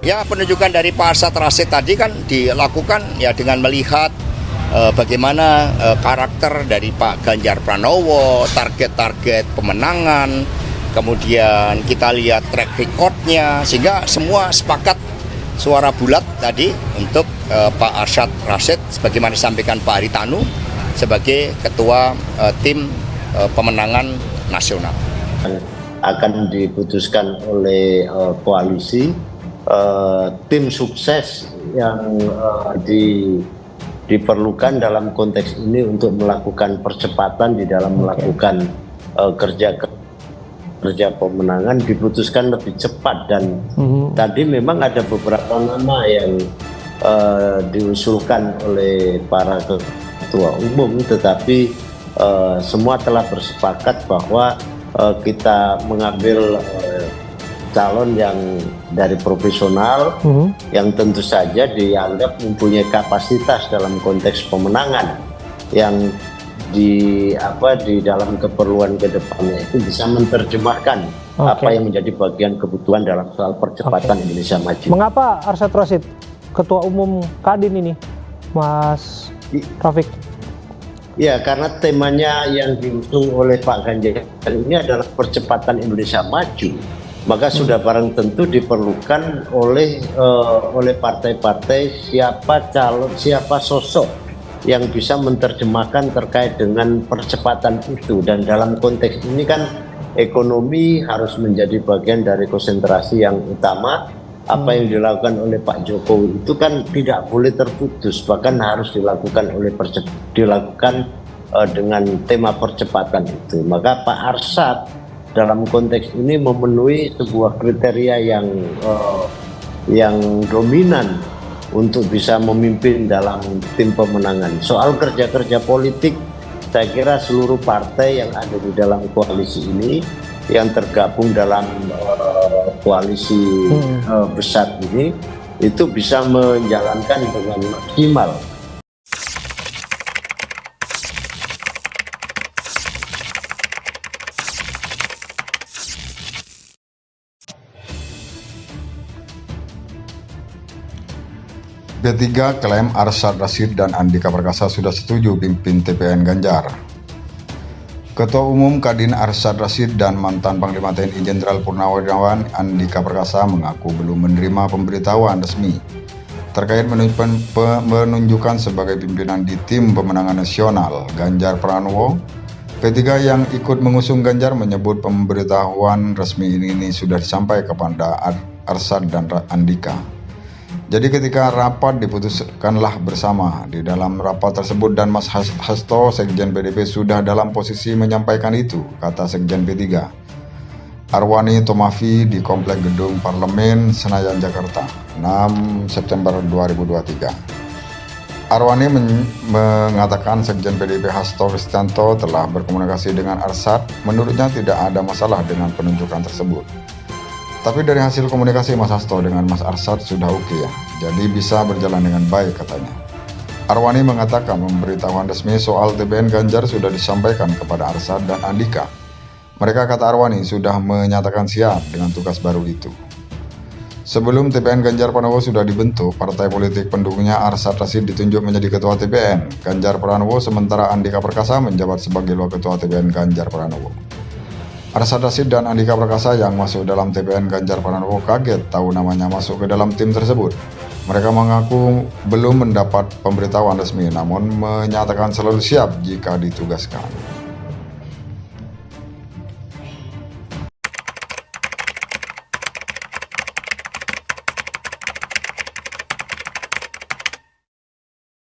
Ya, penunjukan dari Pak Arsyad Rashid tadi kan dilakukan ya dengan melihat bagaimana karakter dari Pak Ganjar Pranowo, target-target pemenangan, kemudian kita lihat track recordnya, sehingga semua sepakat suara bulat tadi untuk Pak Arsyad Rashid sebagaimana disampaikan Pak Haritanu sebagai ketua tim pemenangan nasional. Akan diputuskan oleh koalisi, tim sukses yang diperlukan dalam konteks ini untuk melakukan percepatan di dalam melakukan kerja pemenangan diputuskan lebih cepat. Dan tadi memang ada beberapa nama yang diusulkan oleh para ketua umum, tetapi semua telah bersepakat bahwa kita mengambil calon yang dari profesional, yang tentu saja dianggap mempunyai kapasitas dalam konteks pemenangan, yang di dalam keperluan kedepannya itu bisa menerjemahkan apa yang menjadi bagian kebutuhan dalam soal percepatan Indonesia Maju. Mengapa Arsyad Rashid, Ketua Umum Kadin ini, Mas Rafiq? Ya, karena temanya yang diusung oleh Pak Ganjar ini adalah percepatan Indonesia Maju, maka sudah barang tentu diperlukan oleh partai-partai siapa sosok yang bisa menerjemahkan terkait dengan percepatan itu. Dan dalam konteks ini kan ekonomi harus menjadi bagian dari konsentrasi yang utama. Apa yang dilakukan oleh Pak Jokowi itu kan tidak boleh terputus, bahkan harus dilakukan dengan tema percepatan itu. Maka Pak Arsyad dalam konteks ini memenuhi sebuah kriteria yang dominan untuk bisa memimpin dalam tim pemenangan. Soal kerja-kerja politik, saya kira seluruh partai yang ada di dalam koalisi ini, yang tergabung dalam koalisi besar ini, itu bisa menjalankan dengan maksimal. P3 klaim Arsyad Rashid dan Andika Perkasa sudah setuju pimpin TPN Ganjar. Ketua Umum Kadin Arsyad Rashid dan mantan Panglima TNI Jenderal Purnawirawan Andika Perkasa mengaku belum menerima pemberitahuan resmi terkait penunjukan sebagai pimpinan di tim pemenangan nasional Ganjar Pranowo. P3 yang ikut mengusung Ganjar menyebut pemberitahuan resmi ini sudah disampaikan kepada Arsyad dan Andika. Jadi ketika rapat diputuskanlah bersama. Di dalam rapat tersebut dan Mas Hasto, Sekjen PDP, sudah dalam posisi menyampaikan itu, kata Sekjen P3. Arwani Tomafi di Komplek Gedung Parlemen Senayan, Jakarta, 6 September 2023. Arwani mengatakan Sekjen PDP Hasto Kristianto telah berkomunikasi dengan Arsyad. Menurutnya tidak ada masalah dengan penunjukan tersebut. Tapi dari hasil komunikasi Mas Hasto dengan Mas Arsyad sudah oke ya, jadi bisa berjalan dengan baik, katanya. Arwani mengatakan pemberitahuan resmi soal TPN Ganjar sudah disampaikan kepada Arsyad dan Andika. Mereka, kata Arwani, sudah menyatakan siap dengan tugas baru itu. Sebelum TPN Ganjar Pranowo sudah dibentuk, partai politik pendukungnya Arsyad Rashid ditunjuk menjadi ketua TPN Ganjar Pranowo, sementara Andika Perkasa menjabat sebagai wakil ketua TPN Ganjar Pranowo. Arsyad Rashid dan Andika Perkasa yang masuk dalam TPN Ganjar Pranowo kaget tahu namanya masuk ke dalam tim tersebut. Mereka mengaku belum mendapat pemberitahuan resmi, namun menyatakan selalu siap jika ditugaskan.